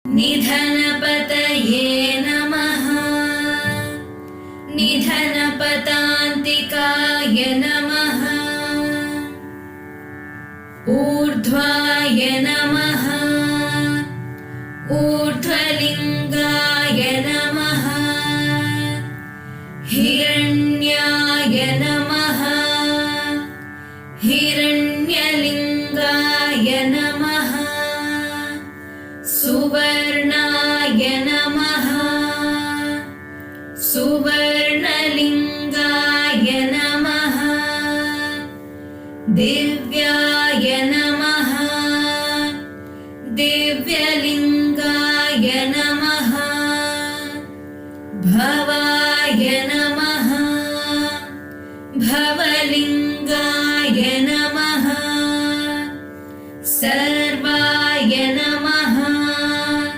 निधनपतये नमः। निधनपतान्तिकाय नमः। ऊर्ध्वाय नमः। ऊर्ध्वलिङ्गाय नमः। हिरण्याय नमः। हिरण्यलिङ्गाय नमः। सुवर्णाय नमः।